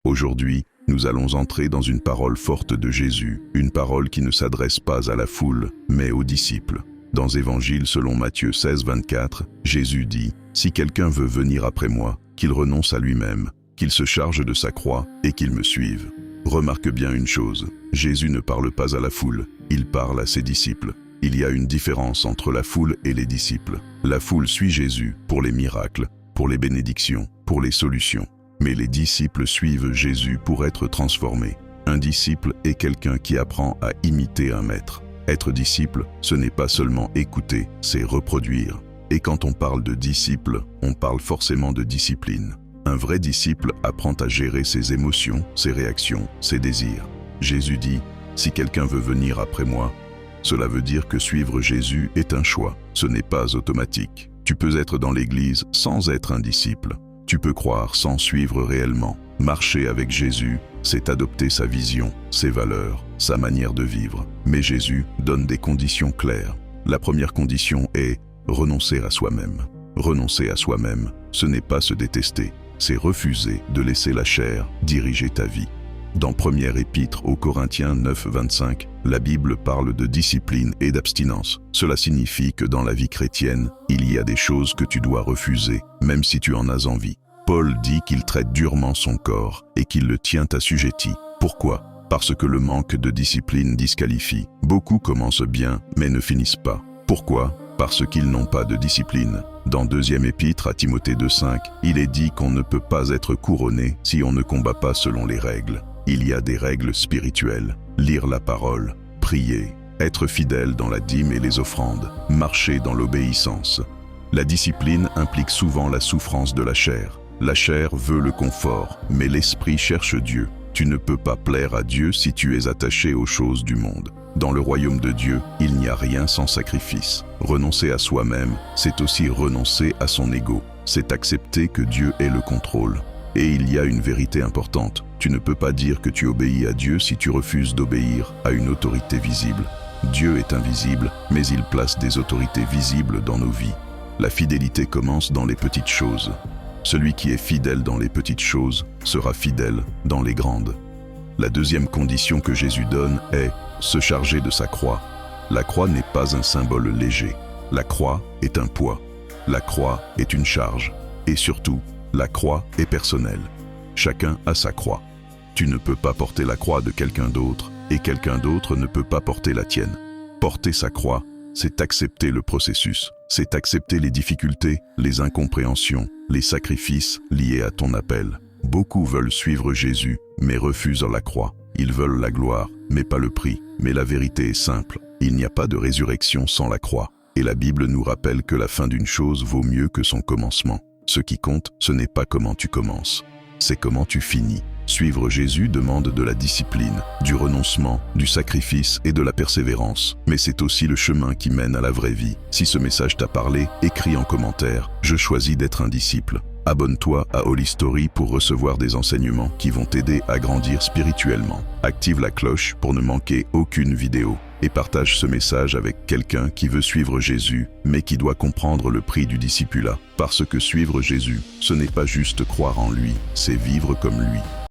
Aujourd'hui, nous allons entrer dans une parole forte de Jésus, une parole qui ne s'adresse pas à la foule, mais aux disciples. Dans Évangile selon Matthieu 16, 24, Jésus dit « Si quelqu'un veut venir après moi, qu'il renonce à lui-même, qu'il se charge de sa croix et qu'il me suive. » Remarque bien une chose, Jésus ne parle pas à la foule, il parle à ses disciples. Il y a une différence entre la foule et les disciples. La foule suit Jésus pour les miracles, pour les bénédictions, pour les solutions. Mais les disciples suivent Jésus pour être transformés. Un disciple est quelqu'un qui apprend à imiter un maître. Être disciple, ce n'est pas seulement écouter, c'est reproduire. Et quand on parle de disciple, on parle forcément de discipline. Un vrai disciple apprend à gérer ses émotions, ses réactions, ses désirs. Jésus dit « Si quelqu'un veut venir après moi », cela veut dire que suivre Jésus est un choix, ce n'est pas automatique. Tu peux être dans l'Église sans être un disciple. Tu peux croire sans suivre réellement. Marcher avec Jésus, c'est adopter sa vision, ses valeurs, sa manière de vivre. Mais Jésus donne des conditions claires. La première condition est renoncer à soi-même. Renoncer à soi-même, ce n'est pas se détester, c'est refuser de laisser la chair diriger ta vie. Dans Première Épître aux Corinthiens 9, 25, la Bible parle de discipline et d'abstinence. Cela signifie que dans la vie chrétienne, il y a des choses que tu dois refuser, même si tu en as envie. Paul dit qu'il traite durement son corps et qu'il le tient assujetti. Pourquoi ? Parce que le manque de discipline disqualifie. Beaucoup commencent bien, mais ne finissent pas. Pourquoi ? Parce qu'ils n'ont pas de discipline. Dans Deuxième Épître à Timothée 2,5, il est dit qu'on ne peut pas être couronné si on ne combat pas selon les règles. Il y a des règles spirituelles. Lire la parole, prier, être fidèle dans la dîme et les offrandes, marcher dans l'obéissance. La discipline implique souvent la souffrance de la chair. La chair veut le confort, mais l'esprit cherche Dieu. Tu ne peux pas plaire à Dieu si tu es attaché aux choses du monde. Dans le royaume de Dieu, il n'y a rien sans sacrifice. Renoncer à soi-même, c'est aussi renoncer à son ego. C'est accepter que Dieu ait le contrôle. Et il y a une vérité importante. Tu ne peux pas dire que tu obéis à Dieu si tu refuses d'obéir à une autorité visible. Dieu est invisible, mais il place des autorités visibles dans nos vies. La fidélité commence dans les petites choses. Celui qui est fidèle dans les petites choses sera fidèle dans les grandes. La deuxième condition que Jésus donne est se charger de sa croix. La croix n'est pas un symbole léger. La croix est un poids. La croix est une charge. Et surtout, la croix est personnelle. Chacun a sa croix. Tu ne peux pas porter la croix de quelqu'un d'autre et quelqu'un d'autre ne peut pas porter la tienne. Porter sa croix, c'est accepter le processus. C'est accepter les difficultés, les incompréhensions, les sacrifices liés à ton appel. Beaucoup veulent suivre Jésus, mais refusent la croix. Ils veulent la gloire, mais pas le prix. Mais la vérité est simple. Il n'y a pas de résurrection sans la croix. Et la Bible nous rappelle que la fin d'une chose vaut mieux que son commencement. Ce qui compte, ce n'est pas comment tu commences, c'est comment tu finis. Suivre Jésus demande de la discipline, du renoncement, du sacrifice et de la persévérance. Mais c'est aussi le chemin qui mène à la vraie vie. Si ce message t'a parlé, écris en commentaire « Je choisis d'être un disciple ». Abonne-toi à Holy Story pour recevoir des enseignements qui vont t'aider à grandir spirituellement. Active la cloche pour ne manquer aucune vidéo. Et partage ce message avec quelqu'un qui veut suivre Jésus, mais qui doit comprendre le prix du discipulat. Parce que suivre Jésus, ce n'est pas juste croire en lui, c'est vivre comme lui.